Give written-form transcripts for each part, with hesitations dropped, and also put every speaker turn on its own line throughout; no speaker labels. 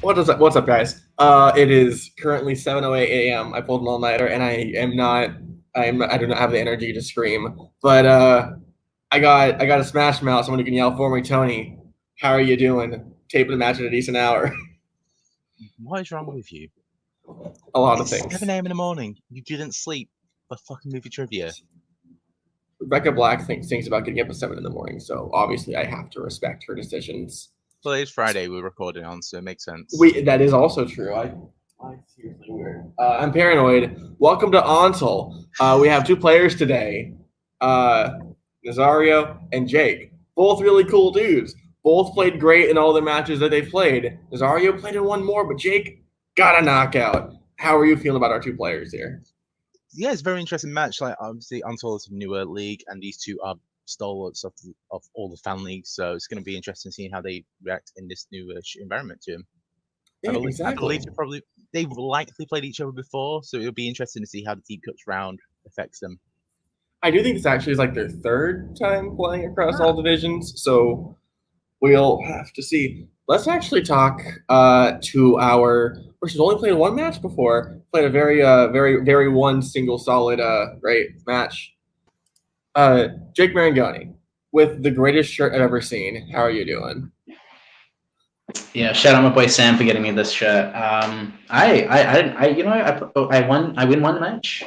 What's up, guys? It is currently 7:08 a.m. I pulled an all-nighter, and I do not have the energy to scream. But I got a Smash Mouth. Someone who can yell for me, Tony. How are you doing? Taping a match at a decent hour.
What is wrong with you?
A lot of things.
7 a.m. in the morning. You didn't sleep for fucking movie trivia.
Rebecca Black thinks about getting up at 7 in the morning, so obviously I have to respect her decisions.
Well, it's Friday we're recording on, so it makes sense.
That is also true. I seriously weird. I'm paranoid. Welcome to Onsel. We have two players today, Nazario and Jake. Both really cool dudes. Both played great in all the matches that they've played. Nazario played in one more, but Jake got a knockout. How are you feeling about our two players here?
Yeah, it's a very interesting match. Like, obviously, Onsel is a newer league, and these two are stalwarts of all the fan leagues, so it's going to be interesting seeing how they react in this new environment to him.
Yeah,
I believe they've likely played each other before, so it'll be interesting to see how the Deep Cuts round affects them.
I do think this actually is like their third time playing across all divisions, so we'll have to see. Let's actually talk to our. She's only played one match before. Played a very one single solid great match. Jake Marangoni, with the greatest shirt I've ever seen. How are you doing?
Yeah, shout out my boy Sam for getting me this shirt. I win one match,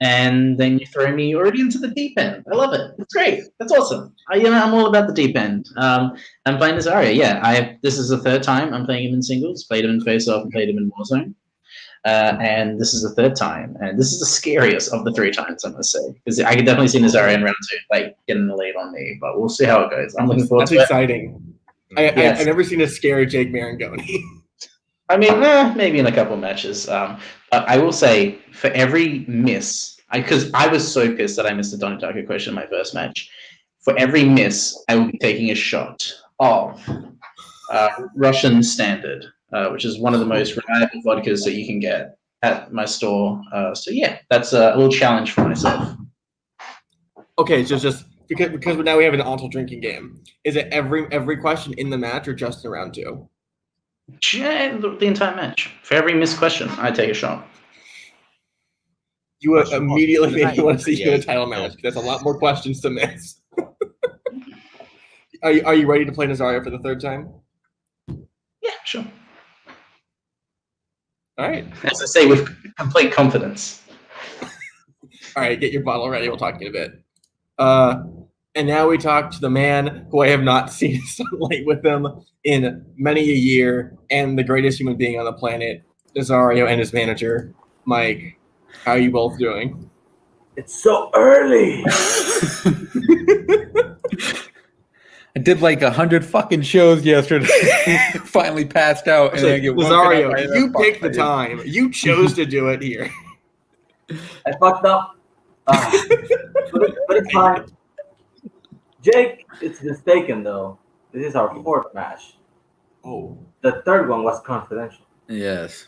and then you throw me already into the deep end. I love it. It's great. That's awesome. I'm all about the deep end. I'm playing Nazario. Yeah, this is the third time I'm playing him in singles. Played him in Face Off and played him in Warzone. And this is the third time, and this is the scariest of the 3 times, I must say, because I could definitely see Nazario in round 2, like getting the lead on me. But we'll see how it goes. I'm looking forward to it.
That's exciting. I've never seen a scary Jake Marangoni.
I mean, maybe in a couple of matches. But I will say, for every miss, because I was so pissed that I missed the Donnie Darko question in my first match. For every miss, I will be taking a shot of Russian Standard. Which is one of the most reliable vodkas that you can get at my store. So yeah, that's a little challenge for myself.
Okay, so just because now we have an Onsel drinking game. Is it every question in the match or just in round 2?
Yeah, the entire match. For every missed question, I take a shot.
You immediately made me want to see you in a title match. That's a lot more questions to miss. Are you ready to play Nazario for the third time?
Yeah, sure.
All right.
As I say, with complete confidence.
All right, get your bottle ready. We'll talk to you in a bit. And now we talk to the man who I have not seen sunlight with him in many a year, and the greatest human being on the planet, Nazario, and his manager, Mike. How are you both doing?
It's so early.
I did like 100 fucking shows yesterday. Finally passed out. And
Nazario, you picked the time. You chose to do it here.
I fucked up. But it's fine. Jake, it's mistaken though. This is our 4th match.
Oh.
The 3rd one was confidential.
Yes.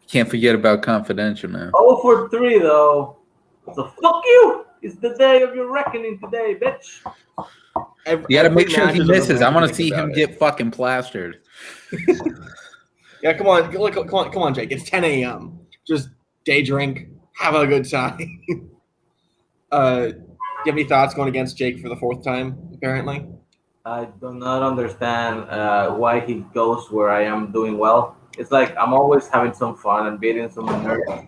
Can't forget about confidential now.
0 for 3 though. So fuck you. It's the day of your reckoning today, bitch.
You gotta make sure he misses. I want to see him get fucking plastered.
Yeah, come on, Jake. It's 10 a.m. Just day drink, have a good time. Do you have any thoughts going against Jake for the 4th time, apparently?
I do not understand why he goes where I am doing well. It's like I'm always having some fun and beating some nerds.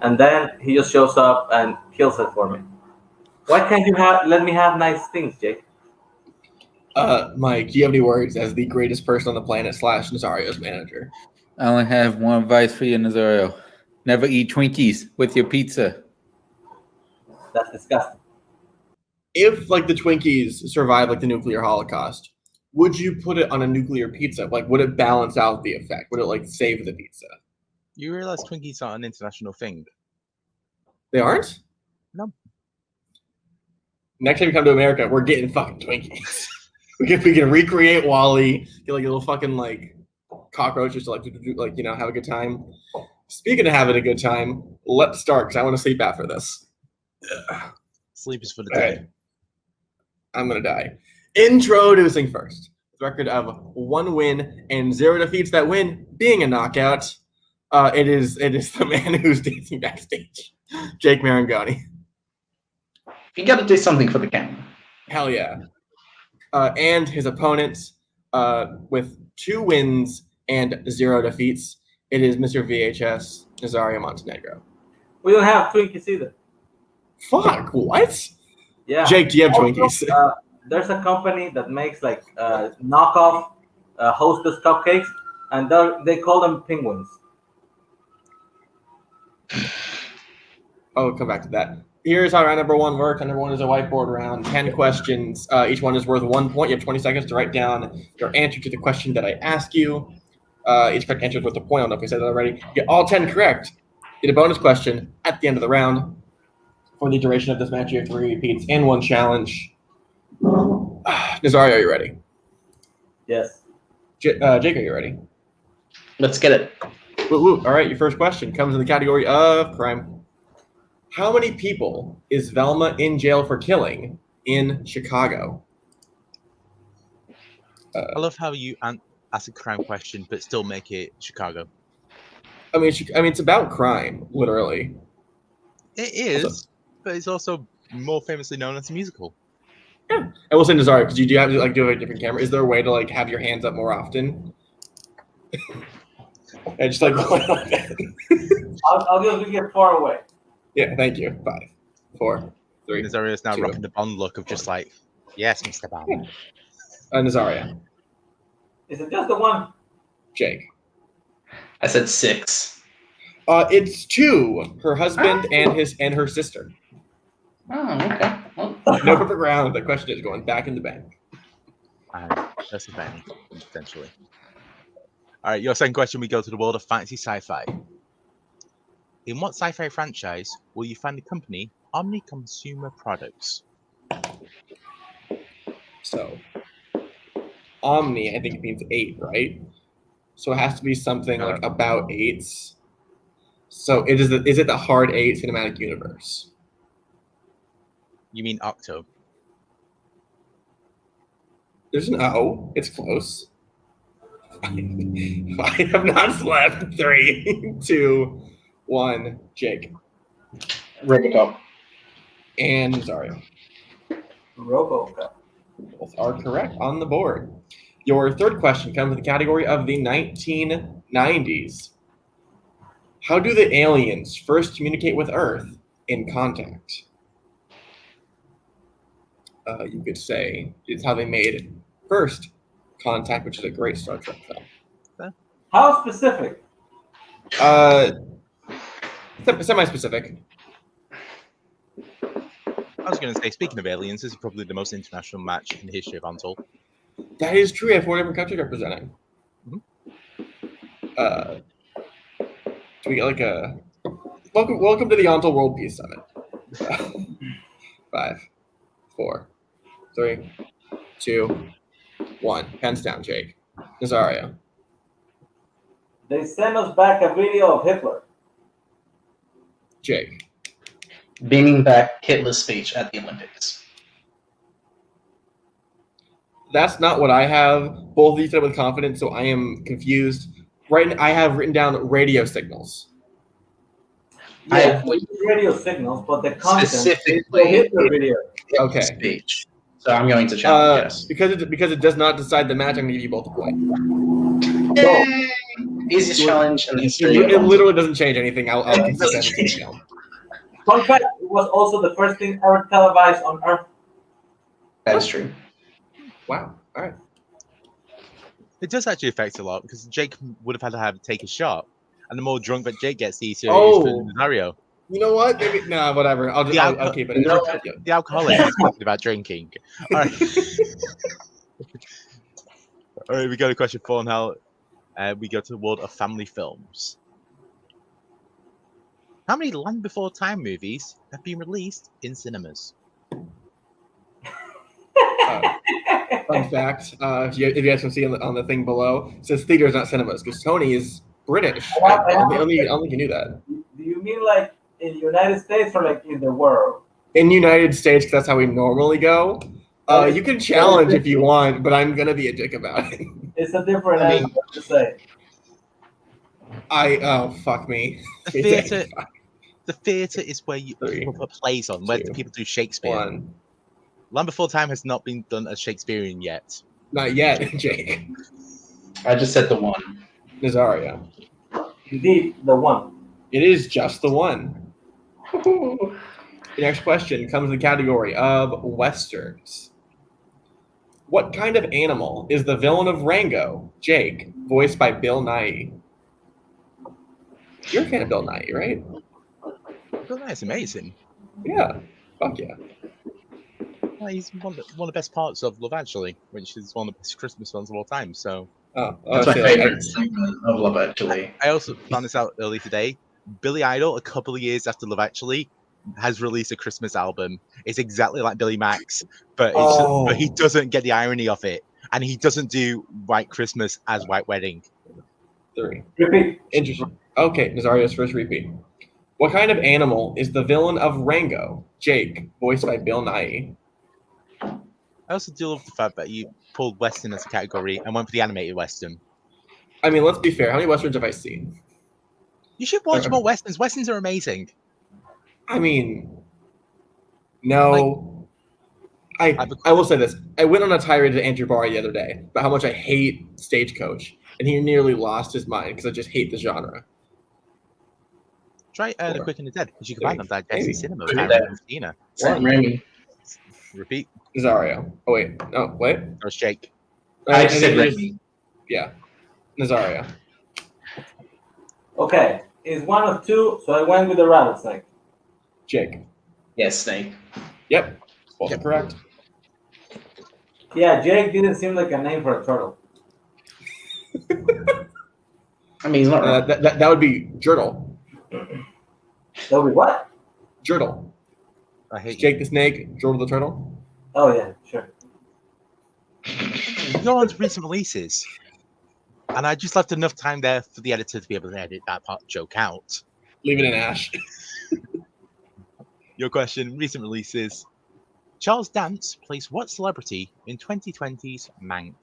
And then he just shows up and kills it for me. Why can't you let me have nice things, Jake?
Mike, do you have any words as the greatest person on the planet / Nazario's manager?
I only have one advice for you, Nazario. Never eat Twinkies with your pizza.
That's disgusting.
If, like, the Twinkies survive, like, the nuclear holocaust, would you put it on a nuclear pizza? Like, would it balance out the effect? Would it, like, save the pizza?
You realize Twinkies aren't an international thing?
They aren't?
No.
Next time you come to America, we're getting fucking Twinkies. we can recreate Wally, get like a little fucking like cockroaches to like have a good time. Speaking of having a good time, let's start because I want to sleep after this.
Sleep is for the day.
I'm gonna die. Introducing first, record of 1 win and 0 defeats. That win being a knockout. It is the man who's dancing backstage, Jake Maringoni.
You got to do something for the camera.
Hell yeah. And his opponent with 2 wins and 0 defeats. It is Mr. VHS, Nazario Montenegro.
We don't have Twinkies either.
Fuck, what?
Yeah.
Jake, do you have
Also,
Twinkies?
There's a company that makes like knockoff Hostess cupcakes, and they call them penguins.
I'll come back to that. Here's how round number 1 works. Round number 1 is a whiteboard round. 10 questions. Each one is worth 1 point. You have 20 seconds to write down your answer to the question that I ask you. Each correct answer is worth a point. I don't know if we said that already. You get all 10 correct. Get a bonus question at the end of the round. For the duration of this match, you have 3 repeats and 1 challenge. Nazario, are you ready?
Yes.
Jake, are you ready?
Let's get it.
Woo, woo. All right, your first question comes in the category of crime. How many people is Velma in jail for killing in Chicago?
I love how you ask a crime question but still make it Chicago.
I mean, it's about crime, literally.
It is, but it's also more famously known as a musical.
Yeah, I will say Nazario, because you do have to like do a different camera. Is there a way to like have your hands up more often? I just like going like that.
I'll just get far away.
Yeah, thank you. 5, 4, 3.
Nazario is now
2.
rocking the Bond look of just like, yes, Mr. Bond.
Nazario,
Is it just the one?
Jake.
I said 6.
It's 2. Her husband and her sister.
Oh, okay. Well,
No perfect round. The question is going back in the bank.
That's a bang, potentially. All right, your second question, we go to the world of fantasy sci-fi. In what sci-fi franchise will you find the company Omni Consumer Products?
So, Omni, I think it means 8, right? So it has to be something like about 8s. So is it the hard 8 cinematic universe?
You mean Octo?
There's an O. It's close. I have not slept. 3, 2, 1. Jake
Robocop.
and Nazario.
RoboCop.
Both are correct on the board. Your third question comes in the category of the 1990s. How do the aliens first communicate with Earth in Contact? You could say it's how they made first Contact, which is a great Star Trek film.
How specific?
Semi-specific.
I was going to say, speaking of aliens, this is probably the most international match in the history of Untold.
That is true. We have 4 different countries representing. Do we get like a welcome to the Untold World Peace Summit? 5, 4, 3, 2, 1. Hands down, Jake. Nazario.
They sent us back a video of Hitler.
Jake.
Beaming back Hitler's speech at the Olympics.
That's not what I have. Both of you said with confidence, so I am confused. I have written down radio signals.
Yeah, radio signals, but the content is
Specifically
the Hitler video.
Okay.
Speech. So I'm going to challenge yes.
Because it does not decide the match, I'm going to give you both a point.
Yay! Easiest challenge in the history.
It literally doesn't change anything. I'll consider that.
Fun fact, it was also the first thing ever televised on Earth.
That is true.
Wow. All right.
It does actually affect a lot because Jake would have had to take a shot, and the more drunk that Jake gets, the easier it is for Nazario.
You know what? Maybe whatever. I'll keep it.
The alcoholic is talking about drinking. All right. All right, we got a question for now. We go to the world of family films. How many Land Before Time movies have been released in cinemas?
Fun fact, if you guys can see on the thing below, it says theaters, not cinemas, because Tony is British. I don't think you knew that.
Do you mean like in the United States or like in the world?
In the United States, because that's how we normally go. You can challenge if you want, but I'm gonna be a dick about it.
It's a different
I mean-
answer. To say.
Oh fuck me.
The theatre. The theatre is where
Three,
people put plays on, where
two,
people do Shakespeare.
One.
Land Before Time has not been done as Shakespearean yet.
Not yet, Jake.
I just said the one.
Nazario.
Indeed, the one.
It is just the one. The next question comes in the category of westerns. What kind of animal is the villain of Rango, Jake, voiced by Bill Nighy? You're a fan of Bill Nighy, right?
Bill Nighy's amazing.
Yeah. Fuck yeah.
Well, he's one of the best parts of Love Actually, which is one of the best Christmas films of all time. So
That's my favorite segment of Love Actually.
I also found this out early today. Billy Idol, a couple of years after Love Actually, has released a Christmas album. It's exactly like Billy Max, but but he doesn't get the irony of it, and he doesn't do White Christmas as White Wedding.
3.
Repeat.
Interesting. Okay, Nazario's first repeat. What kind of animal is the villain of Rango, Jake, voiced by Bill Nighy?
I also do love the fact that you pulled Western as a category and went for the animated Western.
I mean, let's be fair. How many westerns have I seen?
You should watch more Westerns. Westerns are amazing.
I mean, no. I will say this. I went on a tirade to Andrew Barr the other day about how much I hate Stagecoach, and he nearly lost his mind because I just hate the genre.
Try The
4,
Quick and the Dead, because you can find them at Jesse Cinema.
Quick and
Apparently, in Cena.
Sam Raimi.
Repeat.
Nazario. Oh, wait. No, wait.
That was Jake.
I
think
said
you just-
Raimi.
Yeah. Nazario.
Okay, it's one of two, so I went with the rattlesnake.
Jake.
Yes, Snake.
Yep. Also correct.
Yeah, Jake didn't seem like a name for a turtle.
I mean, he's not wrong.
That would be Jurtle.
That would be what?
Jurtle.
I hate
Jake the Snake, Jurtle the Turtle.
Oh yeah, sure.
you. Go on to recent releases. And I just left enough time there for the editor to be able to edit that part joke out.
Leave it in Ash.
Your question, recent releases. Charles Dance plays what celebrity in 2020's Mank?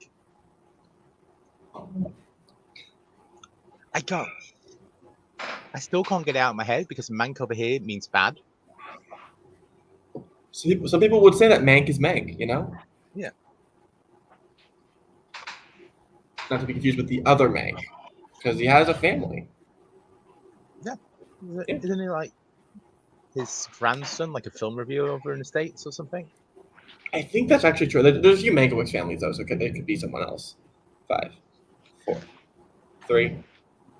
I still can't get it out of my head because Mank over here means bad.
Some people would say that Mank is Mank, you know?
Yeah.
Not to be confused with the other Mank, because he has a family.
Isn't he like his grandson, like a film reviewer over in the States or something?
I think that's actually true. There's a few Mankiewicz families, though, so it could be someone else. 5, 4, 3,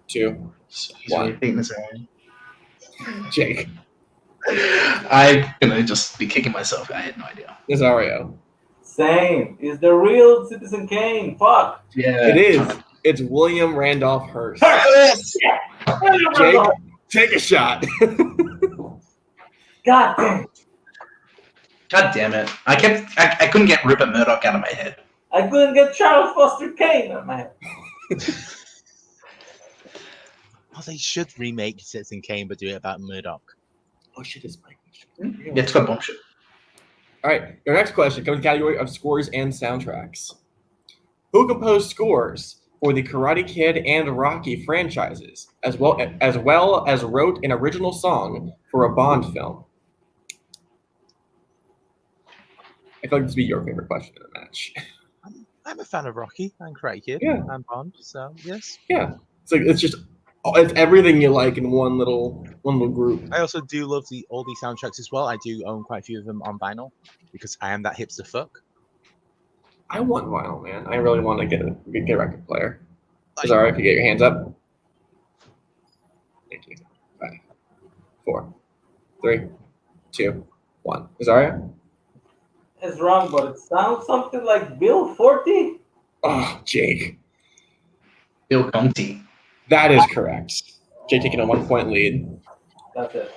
2,
I think this
Jake.
I'm gonna just be kicking myself. I had no idea.
Nazario.
Same. Is the real Citizen Kane. Fuck.
Yeah,
It is. It's William Randolph Hearst.
Yes!
Jake, take a shot.
God damn.
God damn it! I couldn't get Rupert Murdoch out of my head.
I couldn't get Charles Foster Kane out of my head.
Oh, they should remake Citizen Kane but do it about Murdoch.
Oh, shit, it's Mike.
Yeah, it's got bullshit.
All right, your next question comes in the category of scores and soundtracks. Who composed scores for the Karate Kid and Rocky franchises, as well as wrote an original song for a Bond film? I feel like this would be your favorite question in the match.
I'm a fan of Rocky and Karate Kid and Bond, so yes.
Yeah, it's everything you like in one little group.
I also do love all these soundtracks as well. I do own quite a few of them on vinyl because I am that hipster fuck.
I want vinyl, man. I really want to get a record player. Sorry, if you get your hands up. Thank you. 5, 4, 3, 2, 1. Nazario?
It's wrong, but it sounds something like Bill 40.
Oh, Jake.
Bill Conti.
That is correct. Jake taking a 1-point lead.
That's it.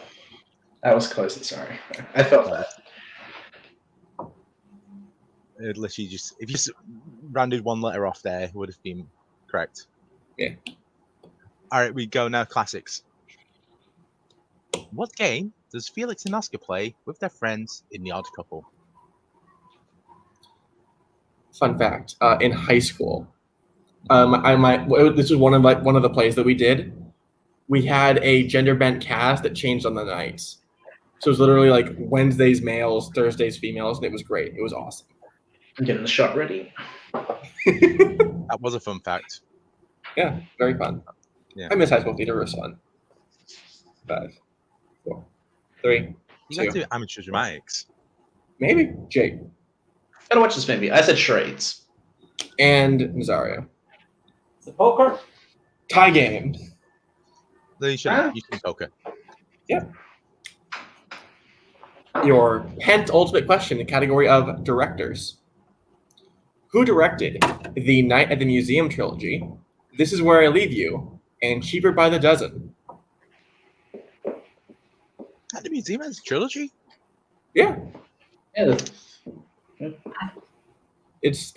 That was close. Sorry, I felt that.
It literally just if you just rounded one letter off there, it would have been correct.
Yeah.
All right, we go now. Classics. What game does Felix and Oscar play with their friends in The Odd Couple?
fun fact. In high school, this was one of the plays that we did. We had a gender bent cast that changed on the nights. So it was literally like Wednesdays males, Thursdays females, and it was great. It was awesome.
I'm getting the shot ready.
That was a fun fact.
Yeah, very fun.
Yeah.
I miss high school theater. It was fun. 5, 4, 3,
You
2.
got to do amateur dramatics.
Maybe Jake
Gotta watch this movie. I said charades.
and Nazario.
It's a poker.
Tie game.
No, you shouldn't. You should poker.
Your penultimate question in the category of directors. Who directed the Night at the Museum trilogy, This Is Where I Leave You, and Cheaper by the Dozen?
At the museum has a trilogy?
Yeah,
Yeah,
it's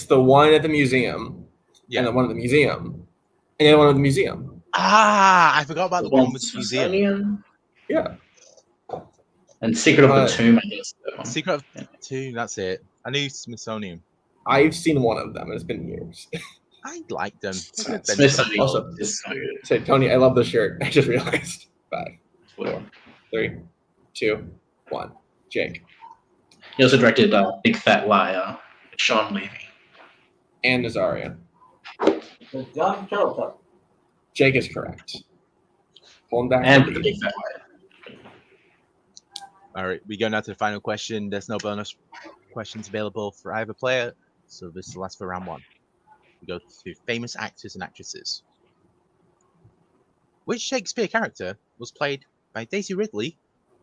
the one at the museum,
Yeah.
and the one at the museum, and the one at the museum.
Ah, I forgot about the one with the museum.
Smithsonian
Yeah,
and Secret of the Tomb, I guess. That one.
Secret of Two, that's it. I knew Smithsonian.
I've seen one of them, and it's been years.
I like them.
Smithsonian
Also-
is so good.
Say, Tony, I love the shirt. I just realized. 5, 4, 3, 2, 1. Jake
He also directed Big Fat Liar with Sean Levy.
and Nazario.
The John Turtle.
Jake is correct. Pulling back.
And
the lead.
Big Fat Liar.
All right, we go now to the final question. There's no bonus questions available for either player, so this is the last for round 1. We go to famous actors and actresses. Which Shakespeare character was played by Daisy Ridley,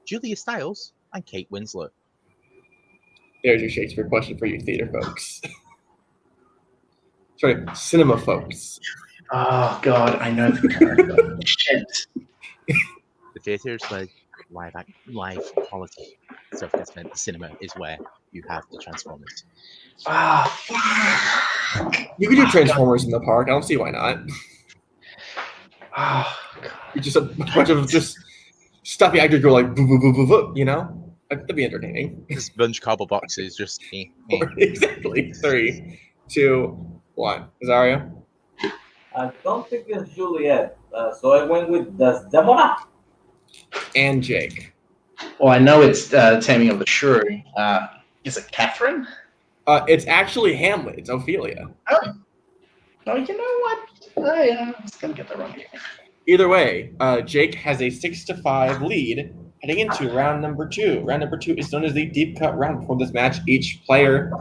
Julia Stiles, and Kate Winslet?
There's your Shakespeare question for you theater folks. Sorry, cinema folks.
Oh God, I know the character. Shit.
The theatre is where live quality. So if that's meant cinema is where you have the Transformers.
Fuck.
You could do Transformers in the park. I don't see why not.
Oh, God.
It's just a bunch of just stuffy actors go like boo boo boo boo boo. You know, that'd be entertaining.
Just bunch of cardboard boxes, just
Exactly. 3, 2, 1. Nazario
I don't think it's Juliet, so I went with Desdemona.
and Jake.
Well, I know it's Taming of the Shrew. Is it Catherine?
It's actually Hamlet. It's Ophelia.
Oh, you know what? I was gonna get that wrong here.
Either way, Jake has a 6-5 lead heading into round number 2. Round number 2 is known as the deep cut round. Before this match, each player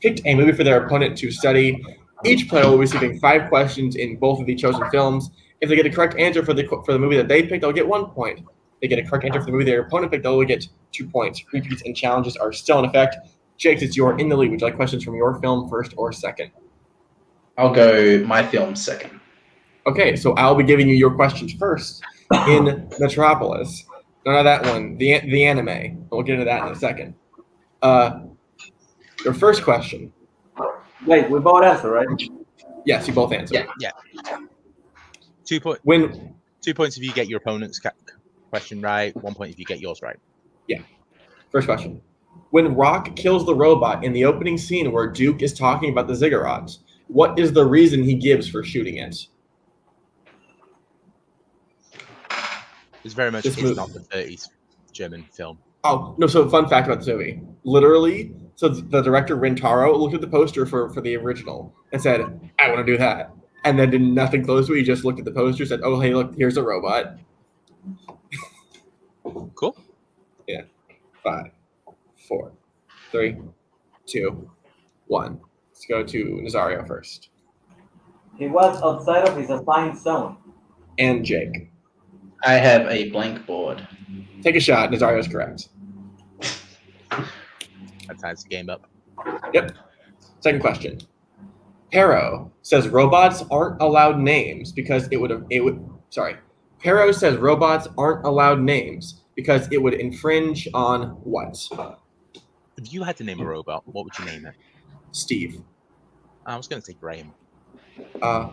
picked a movie for their opponent to study. Each player will be receiving 5 questions in both of the chosen films. If they get a correct answer for the movie that they picked, they'll get 1 point. If they get a correct answer for the movie their opponent picked, they'll get 2 points. Repeats and challenges are still in effect. Jake, since you're in the lead, would you like questions from your film first or second?
I'll go my film second.
Okay, so I'll be giving you your questions first in Metropolis. No, that one, the anime. We'll get into that in a second. Your first question.
Wait, we both answer, right?
Yes, you both answer.
Yeah. 2 points.
When
2 points if you get your opponent's question right. 1 point if you get yours right.
First question. When Rock kills the robot in the opening scene where Duke is talking about the ziggurats, what is the reason he gives for shooting it?
It's very much
This
it's
movie-
not the 30s German film.
Oh, no, so fun fact about this movie. Literally, so the director Rintaro looked at the poster for the original and said, I want to do that. And then did nothing close to it. He just looked at the poster, said, oh, hey, look, here's a robot.
Cool.
5, 4, 3, 2, 1. Let's go to Nazario first.
He was outside of his assigned zone.
And Jake.
I have a blank board.
Take a shot. Nazario's correct.
That ties the game up.
Yep. Second question. Perro says robots aren't allowed names because it would. Perro says robots aren't allowed names because it would infringe on what?
If you had to name a robot, what would you name it?
Steve.
I was going to say Graham.
I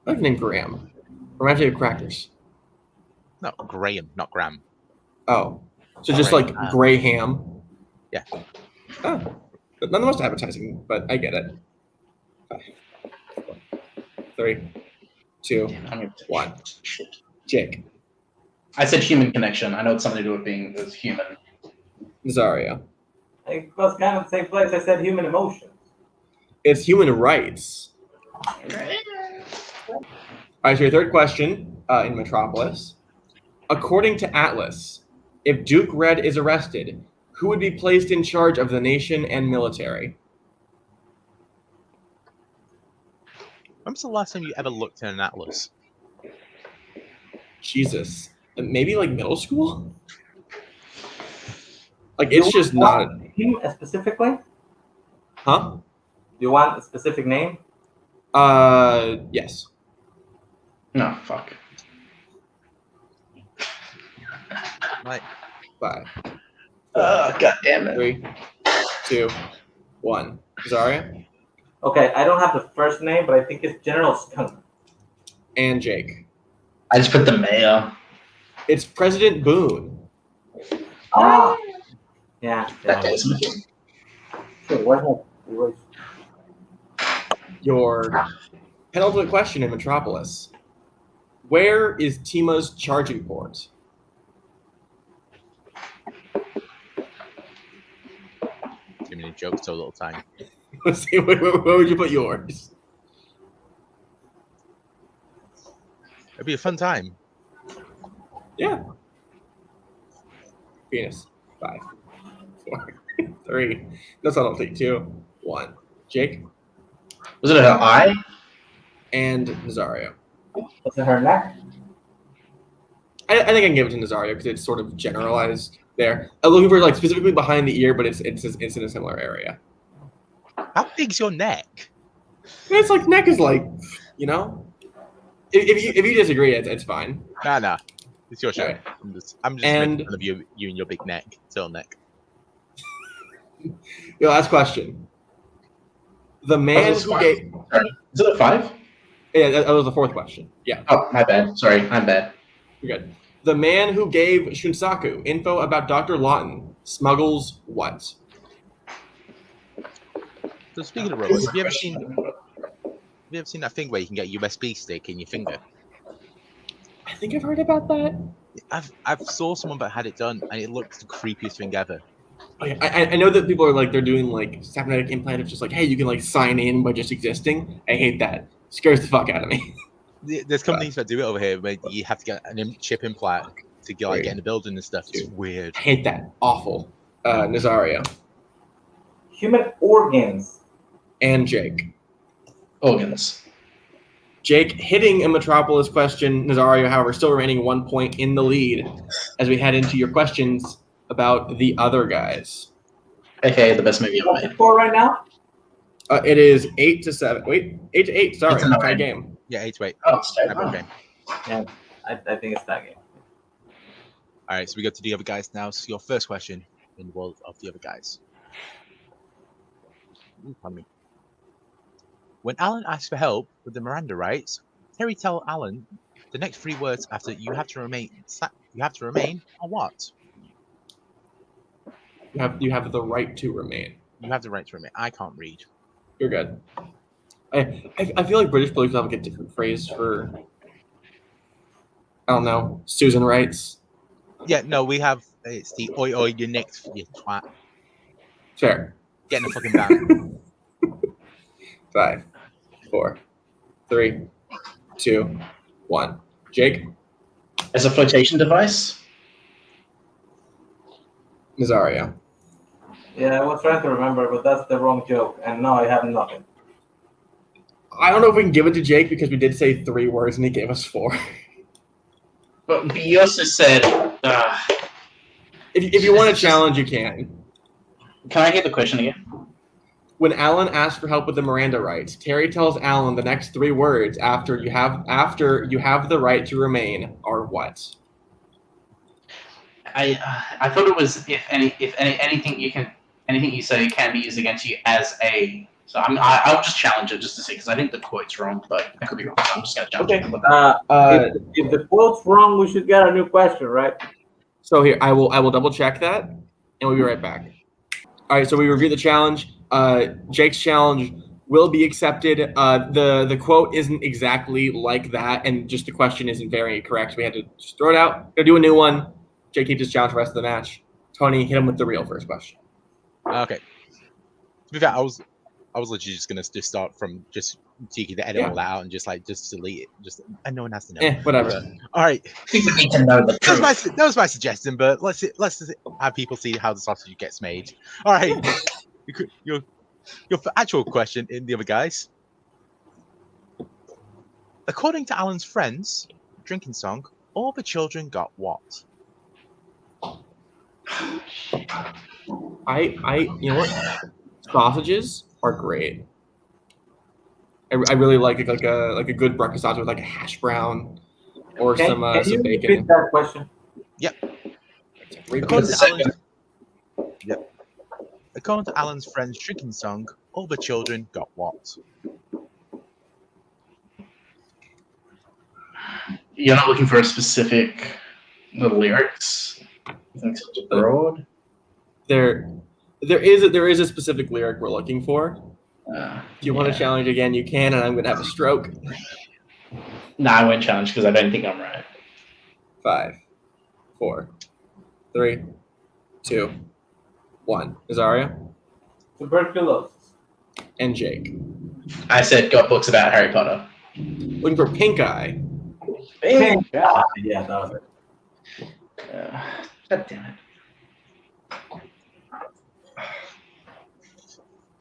like the name Graham. Reminds me of crackers.
No, Graham, not Graham.
Oh. So just
Graham.
like Graham.
Yeah.
Oh. But not the most appetizing, but I get it. 5, 4, 3, 2,
Damn, I'm gonna
1.
Shit.
Jake.
I said human connection. I know it's something to do with being as human.
Nazario.
It was kind of the same place I said human emotions.
It's human rights. All right, so your third question in Metropolis. According to Atlas, if Duke Red is arrested, who would be placed in charge of the nation and military?
When's the last time you ever looked at an atlas?
Jesus. Maybe like middle school? Like it's just not.
Him specifically?
Huh?
Do you want a specific name?
Yes.
No, fuck.
Like,
5,
God damn it.
3, 2, 1. Nazario
Okay, I don't have the first name, but I think it's General Skunk.
and Jake.
I just put the mayo.
It's President Boone.
Ah. Yeah.
That guy's
Sure, why not? Erase.
Your penultimate question in Metropolis. Where is Tima's charging port?
too many jokes, so little time.
Let's see, where would you put yours?
It'd be a fun time.
Yeah. Venus. 5, 4, 3. That's not 2, 1. Jake
Was it an eye?
and Nazario.
Was it her neck?
I think I can give it to Nazario because it's sort of generalized there. I'm looking for like specifically behind the ear, but it's in a similar area.
How big's your neck?
It's like neck is like, you know. If you disagree, it's fine.
Nah. It's your show.
Alright.
I'm just
And-
making fun of you and your big neck, turtleneck.
Your last question. The man
was
who
fine.
gave
Sorry. Is it a 5?
yeah, that was the fourth question. Yeah,
Oh, my bad. Sorry, I'm bad.
you're good. The man who gave Shunsaku info about Dr. Lawton smuggles what?
So speaking of robots, have you ever seen that thing where you can get a USB stick in your finger?
I think I've heard about that.
I've saw someone that had it done, and it looks the creepiest thing ever.
Oh, yeah. I know that people are like they're doing like cybernetic implant of just like, hey, you can like sign in by just existing. I hate that. Scares the fuck out of me.
There's companies that do it over here where you have to get an chip implant to get, like,
Right.
get in the building and stuff. It's
Dude.
weird.
I hate that. Awful. Nazario
Human organs.
and Jake.
Organs.
Jake hitting a Metropolis question. Nazario, however, still remaining 1 point in the lead as we head into your questions about the other guys.
Okay, the best movie ever
What's the
made.
score right now?
It is 8-7. Wait, 8-8. Sorry,
It's a 9.
tie game.
Yeah, 8-8.
Oh, it's tight.
Never game.
Yeah, I think it's that game.
All right, so we go to the other guys now. So your first question in the world of the other guys. Pardon me. When Alan asks for help with the Miranda Rights, Terry tells Alan the next 3 words after "you have to remain." You have to remain are what?
You have the right to remain.
You have the right to remain. I can't read.
You're good. I feel like British police have like a different phrase for, I don't know, Susan Rights.
Yeah, no, we have. It's the oi oi your next you twat.
Fair.
Getting the fucking down.
5, 4, 3, 2, 1. Jake
As a flotation device?
Nazario.
Yeah, I was trying to remember, but that's the wrong joke, and now I have nothing.
I don't know if we can give it to Jake because we did say 3 words and he gave us 4.
But you also said,
If you want a challenge, you can.
can I hear the question again?
When Alan asks for help with the Miranda rights, Terry tells Alan the next 3 words after you have the right to remain are what?
I thought it was anything you say can be used against you as a. So I'll just challenge it just to see because I think the quote's wrong, but I could be wrong. So I'm just gonna challenge it.
If the quote's wrong, we should get a new question, right?
So here, I will double check that, and we'll be right back. All right, so we review the challenge. Jake's challenge will be accepted. The quote isn't exactly like that, and just the question isn't very correct. We had to just throw it out. Gonna do a new one. Jake keeps his challenge for the rest of the match. Tony, hit him with the real first question.
Okay. To be fair, I was literally just gonna just start from just cheeky to edit all that out and just delete it. And no one has to know.
Whatever.
All right.
People need to know the truth.
That was my suggestion, but let's have people see how the sausage gets made. All right. Your actual question in the other guys. According to Alan's friends, drinking song, all the children got what?
You know what? Sausages are great. I really like it, like a good breakfast sausage with like a hash brown or some
you
bacon.
repeat that question?
According to Alan's friend's drinking song, all the children got what?
You're not looking for a specific lyrics. You think it's broad?
There is a specific lyric we're looking for. If you want to challenge again, you can, and I'm gonna have a stroke.
Nah, I won't challenge because I don't think I'm right.
5, 4, 3, 2, 1. Nazario
Tuberculosis.
and Jake.
I said got books about Harry Potter.
Looking for pink eye.
Pink. Yeah, that was it.
God damn it.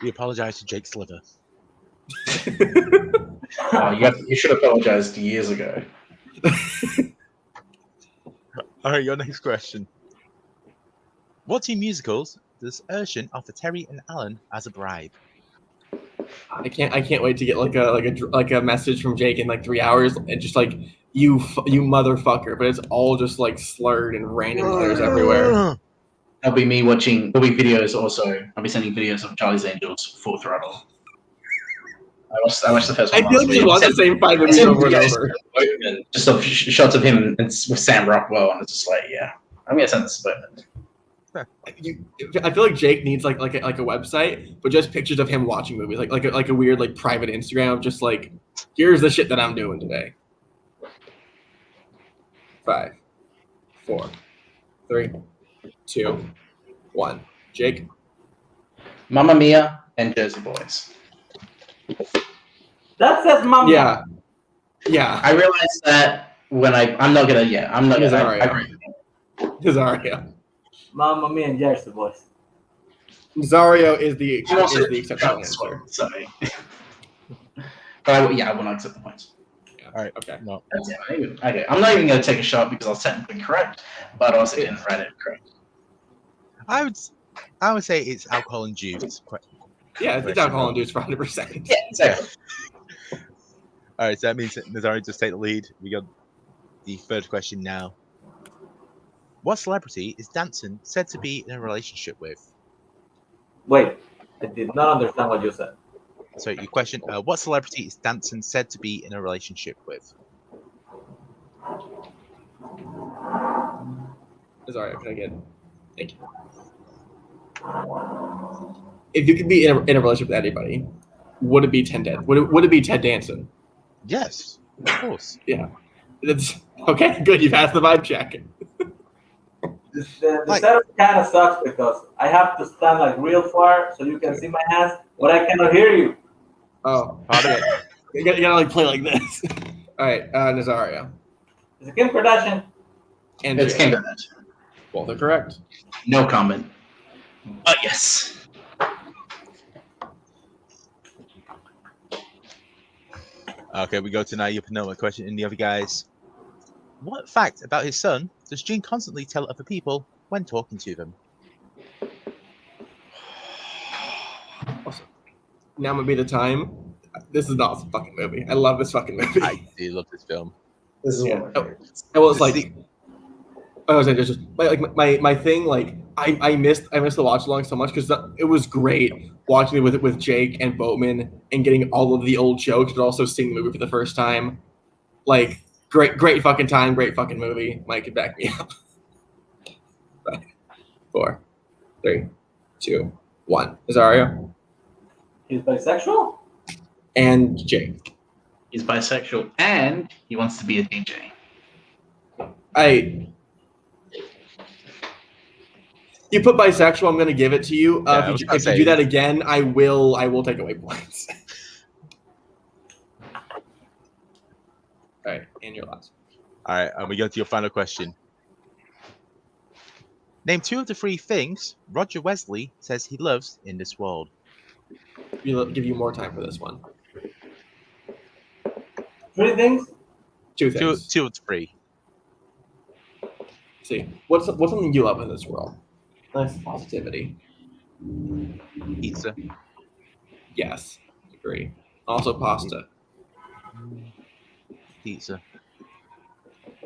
We apologize to Jake's liver.
You should have apologized years ago.
All right, your next question. What two musicals does Urshan offer Terry and Alan as a bribe?
I can't wait to get like a message from Jake in like 3 hours and just like you motherfucker, but it's all just like slurred and random letters everywhere.
That'll be me watching. There'll be videos also. I'll be sending videos of Charlie's Angels full throttle. I watched the first one.
I feel like you watch the same 5 movies over and over.
Just of shots of him and with Sam Rockwell, and it's just like, yeah, I'm gonna send this to Bowman.
I feel like Jake needs like a website, but just pictures of him watching movies, like a weird like private Instagram of just like, here's the shit that I'm doing today. 5, 4, 3, 2, 1. Jake.
Mamma Mia and Jersey Boys.
That says Mamma.
Yeah.
I realized that when I'm not gonna.
Nazario.
Mamma Mia and Jersey Boys.
Nazario is the exceptional answer.
Sorry. But I will not accept the points.
Yeah.
All right.
Okay.
No.
Okay. I'm not even going to take a shot because I was technically correct, but I also didn't write it correct.
I would say it's alcohol induced.
Yeah, it's alcohol induced for 100%.
Yeah, exactly.
All right, so that means that Nazario just take the lead. We got the third question now. What celebrity is Danson said to be in a relationship with?
Wait, I did not understand what you said.
So your question, what celebrity is Danson said to be in a relationship with?
Nazario, can I get? Thank you. If you could be in a relationship with anybody, would it be Would it be Ted Danson?
Yes, of course.
Yeah. That's okay. Good. You passed the vibe check.
The setup kind of sucks because I have to stand like real far so you can see my hands, but I cannot hear you.
Oh, okay. You gotta like play like this. All right, Nazario.
Is it Kim Kardashian?
And
It's
Jake.
King of that.
Both are correct.
No comment. But yes.
Okay, we go to now your penultimate question in the other guys. What fact about his son does Gene constantly tell other people when talking to them?
Now would be the time. This is an awesome fucking movie. I love this fucking movie.
I do love this film.
This is
Yeah.
one of my favorites.
Well, it's like I was just my thing. Like I missed the watch along so much because it was great watching it with Jake and Boatman and getting all of the old jokes, but also seeing the movie for the first time. Like great fucking time, great fucking movie. Mike can back me up. 5, 4, 3, 2, 1. Nazario.
He's bisexual?
And Jake.
He's bisexual and he wants to be a DJ.
You put bisexual, I'm going to give it to you.
Yeah,
If you do that again, I will take away points. All right, and your last.
All right, and we go to your final question. Name 2 of the 3 things Roger Wesley says he loves in this world.
We'll give you more time for this one.
3 things?
2 things.
2 of the 3.
See, what's something you love in this world? Nice positivity.
Pizza.
Yes, agree. Also pasta.
Pizza.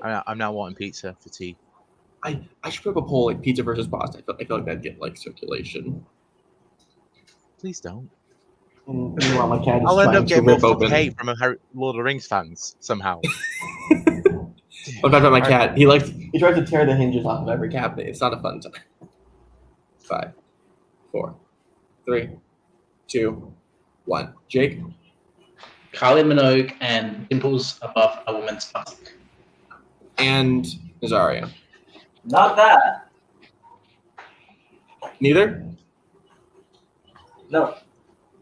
I'm now wanting pizza for tea.
I should put up a poll like pizza versus pasta. I feel like that'd get like circulation.
Please don't.
Meanwhile, my cat is
I'll end
trying
up
to
getting more
rip
fucking
open.
hate from Lord of the Rings fans somehow.
I'm talking about my cat. He tries to tear the hinges off of every cabinet. It's not a fun time. 5, 4, 3, 2, 1. Jake.
Kylie Minogue and dimples above a woman's buttock.
And Nazario.
Not that.
Neither?
No.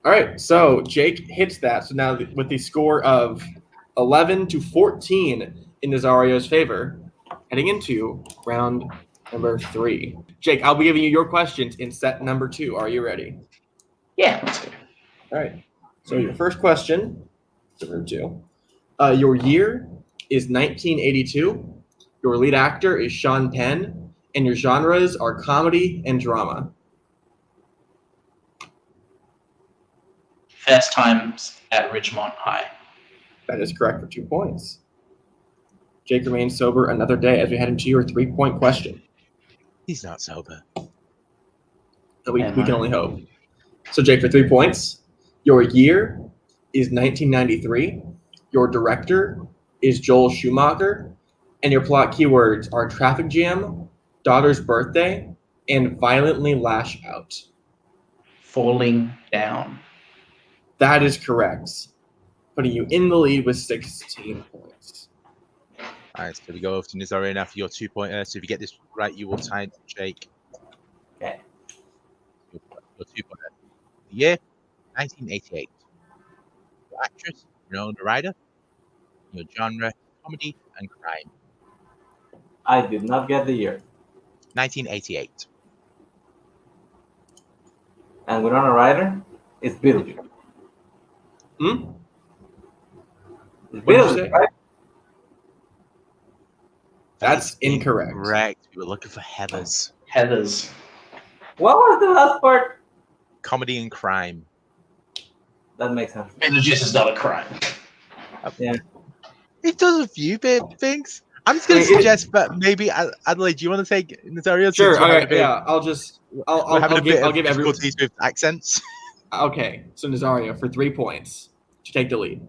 All right, so Jake hits that. So now with the score of 11-14 in Nazario's favor, heading into round number 3. Jake, I'll be giving you your questions in set number 2. Are you ready?
Yeah, let's go.
All right. So your first question, number 2. Your year is 1982. Your lead actor is Sean Penn, and your genres are comedy and drama.
Fast Times at Ridgemont High.
That is correct for 2 points. Jake remains sober another day as we head into your 3-point question.
He's not sober.
We can only hope. So Jake, for 3 points, your year is 1993. Your director is Joel Schumacher, and your plot keywords are traffic jam, daughter's birthday, and violently lash out.
Falling Down.
That is correct, putting you in the lead with 16 points.
All right, so we go over to Nazario now for your 2-pointer. So if you get this right, you will tie Jake.
Okay.
Your 2-pointer. The year, 1988. Your actress, Winona Ryder. Your genre, comedy and crime.
I did not get the year.
1988.
And Winona Ryder is Beetlejuice.
Hmm?
It's
What did you
Beetlejuice,
say?
right?
That's incorrect.
Correct. We were looking for Heathers.
Heathers.
What was the last part?
Comedy and crime.
That makes sense.
Beetlejuice is not a crime.
Yeah.
It does a few bit things. I'm just going to suggest, but maybe Adelaide, do you want to take Nazario?
Sure. All right. Yeah. I'll give everyone.
difficulties with accents.
Okay. So Nazario for 3 points to take the lead.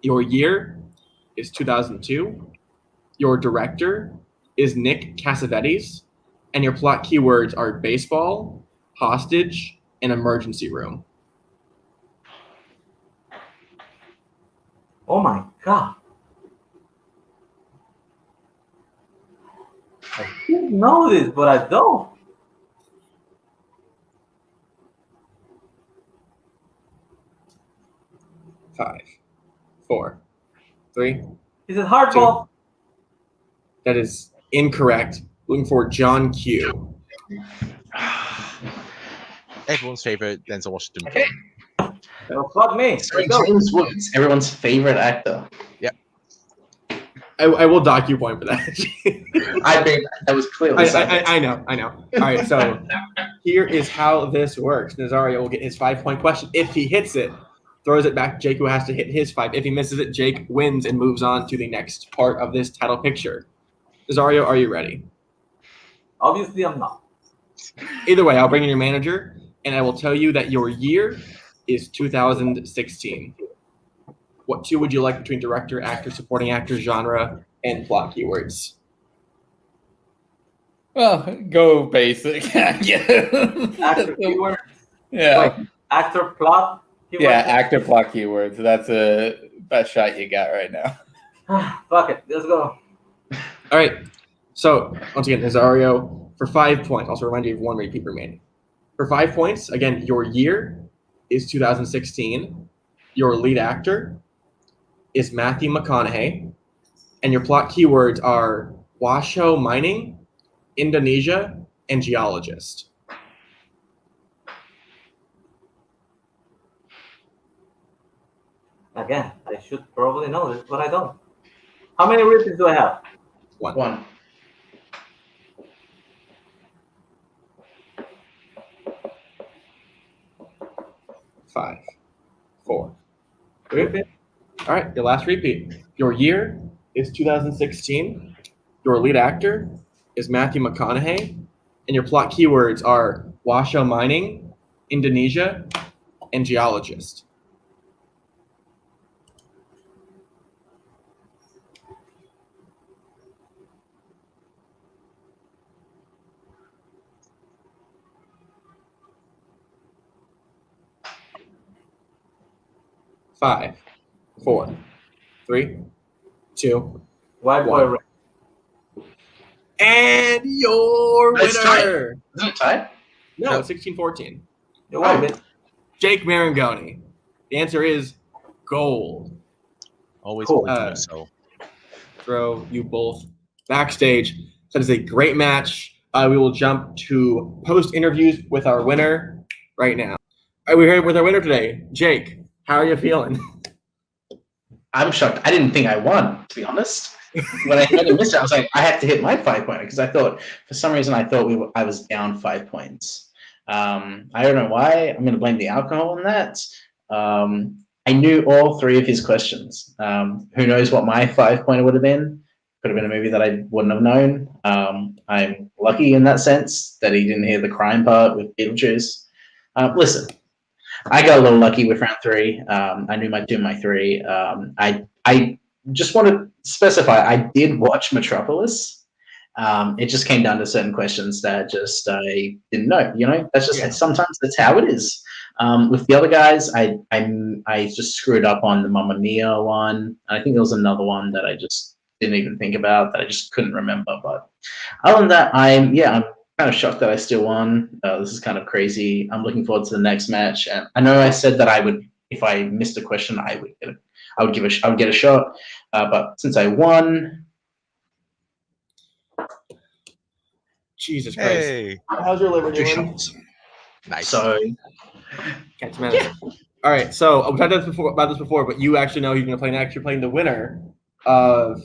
Your year is 2002. Your director is Nick Cassavetes, and your plot keywords are baseball, hostage, and emergency room.
Oh my god. I should know this, but I don't.
Five, 4, 3.
Is it hardball?
That is incorrect. Looking for John Q.
Everyone's favorite Denzel Washington.
Okay.
Well, fuck me.
Sorry,
Let's go.
James Woods, everyone's favorite actor.
I will dock you point for that.
I think that was clearly
I know. All right, so here is how this works. Nazario will get his 5-point question. If he hits it, throws it back to Jake, who has to hit his 5. If he misses it, Jake wins and moves on to the next part of this title picture. Nazario, are you ready?
Obviously, I'm not.
Either way, I'll bring in your manager, and I will tell you that your year is 2016. What 2 would you like between director, actor, supporting actor, genre, and plot keywords?
Well, go basic.
Actor keyword.
Yeah.
Actor plot.
Yeah, actor plot keywords. That's the best shot you got right now.
Fuck it. Let's go.
All right. So once again, Nazario for 5 points. Also remind you of 1 repeat remaining. For 5 points, again, your year is 2016. Your lead actor is Matthew McConaughey, and your plot keywords are Washoe mining, Indonesia, and geologist.
Again, I should probably know this, but I don't. How many repeats do I have?
1.
5, 4, 3. All right, your last repeat. Your year is 2016. Your lead actor is Matthew McConaughey, and your plot keywords are Washoe mining, Indonesia, and geologist. Five, 4, 3, 2,
White boy.
One. And your
It's tied.
winner.
Isn't it tied?
No, it's 16-14.
You're welcome.
Jake Maringoni. The answer is gold.
Always
Cool.
wanted to do so.
Throw you both backstage. That is a great match. We will jump to post interviews with our winner right now. We're here with our winner today, Jake. How are you feeling?
I'm shocked. I didn't think I won, to be honest. When I had to miss it, I was like, I have to hit my 5-pointer because I thought, for some reason, I was down 5 points. I don't know why. I'm going to blame the alcohol on that. I knew all 3 of his questions. Who knows what my 5-pointer would have been? Could have been a movie that I wouldn't have known. I'm lucky in that sense that he didn't hear the crime part with Beetlejuice. Listen, I got a little lucky with round 3. I knew my 2 and my 3. I just want to specify, I did watch Metropolis. It just came down to certain questions that just I didn't know. You know, that's just sometimes that's how it is. With the other guys, I just screwed up on the Mamma Mia one. I think there was another one that I just didn't even think about that I just couldn't remember. But other than that, I'm kind of shocked that I still won. This is kind of crazy. I'm looking forward to the next match. And I know I said that I would, if I missed a question, I would get a shot. But since I won,
Jesus Christ.
Hey,
How's your liver
2
doing?
shots.
nice.
So
Can't manage it. All right, so we've talked about this before, but you actually know who you're going to play next. You're playing the winner of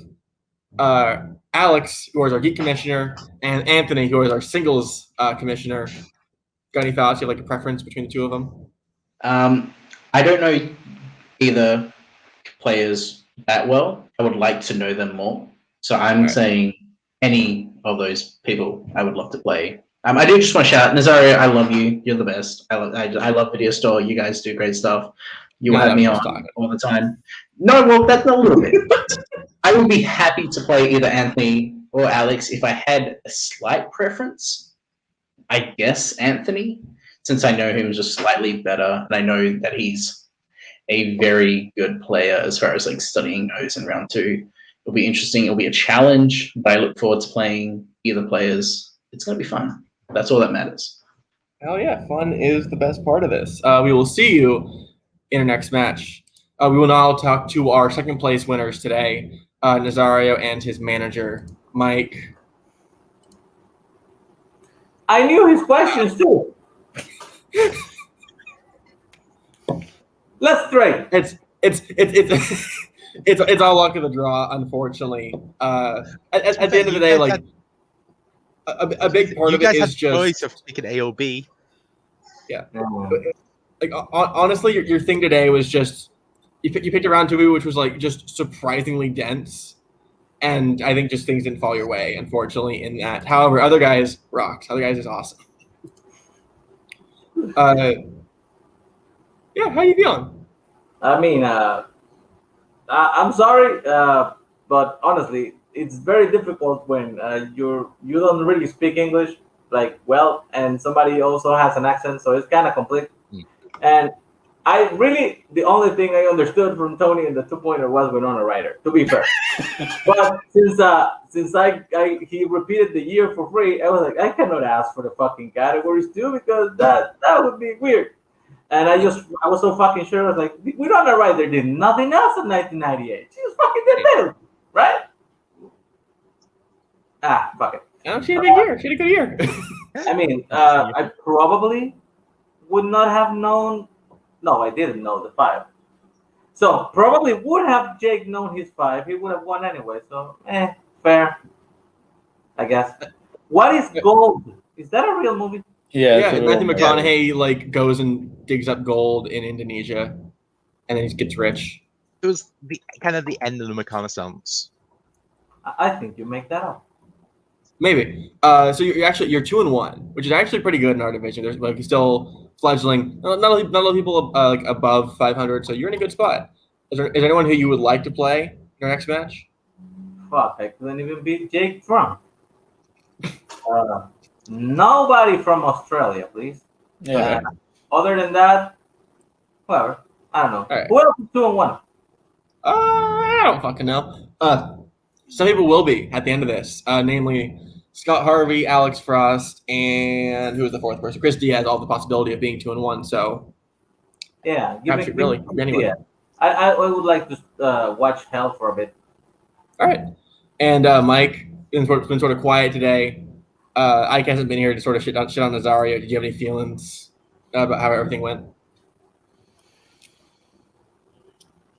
Alex, who is our geek commissioner, and Anthony, who is our singles commissioner. Got any thoughts? You have like a preference between the 2 of them?
I don't know either players that well. I would like to know them more. So I'm saying any of those people I would love to play. I do just want to shout, Nazario, I love you. You're the best. I love Video Store. You guys do great stuff. You have me on all the time. No, well, that's a little bit. But I would be happy to play either Anthony or Alex if I had a slight preference. I guess Anthony, since I know him just slightly better, and I know that he's a very good player as far as like studying goes in round 2. It'll be interesting. It'll be a challenge, but I look forward to playing either players. It's going to be fun. That's all that matters.
Hell yeah, fun is the best part of this. We will see you in our next match. We will now talk to our second place winners today, Nazario and his manager, Mike.
I knew his questions too. Let's trade.
It's all luck of the draw, unfortunately. At the end of the day, like a big part
you
of it
guys
is
had
just
choice of picking A or B.
Yeah. Like honestly, your thing today was just you picked a round 2, which was like just surprisingly dense, and I think just things didn't fall your way, unfortunately. In that, however, other guys rocked. Other guys is awesome. Yeah, how you feeling?
I mean, I'm sorry, but honestly, it's very difficult when you don't really speak English like well, and somebody also has an accent, so it's kind of complete. And the only thing I understood from Tony in the 2-pointer was Winona Ryder, to be fair. But since he repeated the year for free, I was like, I cannot ask for the fucking categories too, because that would be weird. And I was so fucking sure. I was like, Winona Ryder did nothing else in 1998. She was fucking dead, right? Fuck it.
Oh, she had a big year. She had a good year.
I mean, I probably would not have known. No, I didn't know the 5. So probably would have Jake known his 5. He would have won anyway. So, fair. I guess. What is Gold? Is that a real movie?
Yeah, Matthew McConaughey goes and digs up gold in Indonesia, and then he gets rich.
It was the end of the McConaissance.
I think you make that up.
Maybe. So you're 2-1, which is actually pretty good in our division. There's still fledgling. Not a lot of people above 500, so you're in a good spot. Is there anyone who you would like to play in your next match?
Fuck, I couldn't even beat Jake Trump. Nobody from Australia, please.
Yeah.
Other than that, whatever. I don't know.
Right.
Who else is 2-1?
I don't fucking know. Some people will be at the end of this, namely Scott Harvey, Alex Frost, and who was the fourth person? Chris Diaz, all the possibility of being 2-1. So
yeah,
anyway.
I would like to watch Hell for a bit.
All right, and Mike has been sort of quiet today. Ike hasn't been here to sort of shit on Nazario. Did you have any feelings about how everything went?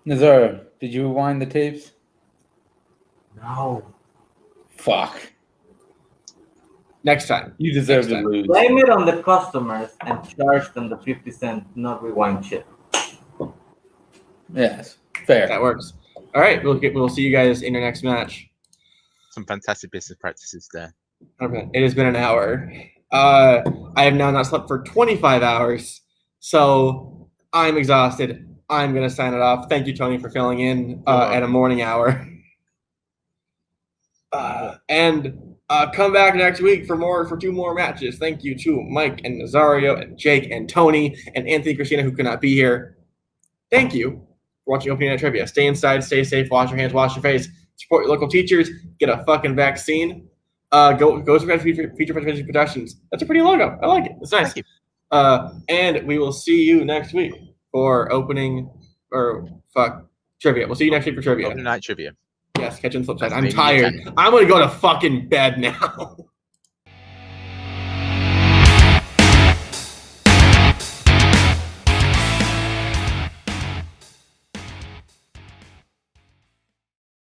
Nazario, did you rewind the tapes?
No.
Fuck.
Next time.
You deserve to lose.
Blame it on the customers and charge them the 50 cent not rewind shit.
Yes, fair.
That works. All right, we'll see you guys in your next match.
Some fantastic business practices there.
Okay, it has been an hour. I have now not slept for 25 hours, so I'm exhausted. I'm gonna sign it off. Thank you, Tony, for filling in at a morning hour. And come back next week for 2 more matches. Thank you to Mike and Nazario and Jake and Tony and Anthony Christina, who could not be here. Thank you for watching Opening Night Trivia. Stay inside, stay safe, wash your hands, wash your face, support your local teachers, get a fucking vaccine. Go subscribe to Feature Presentation Productions. That's a pretty logo. I like it. It's nice. And we will see you next week for trivia. We'll see you next week for trivia.
Opening Night Trivia.
Yes, catch you on the flip side. I'm tired. I'm gonna go to fucking bed now.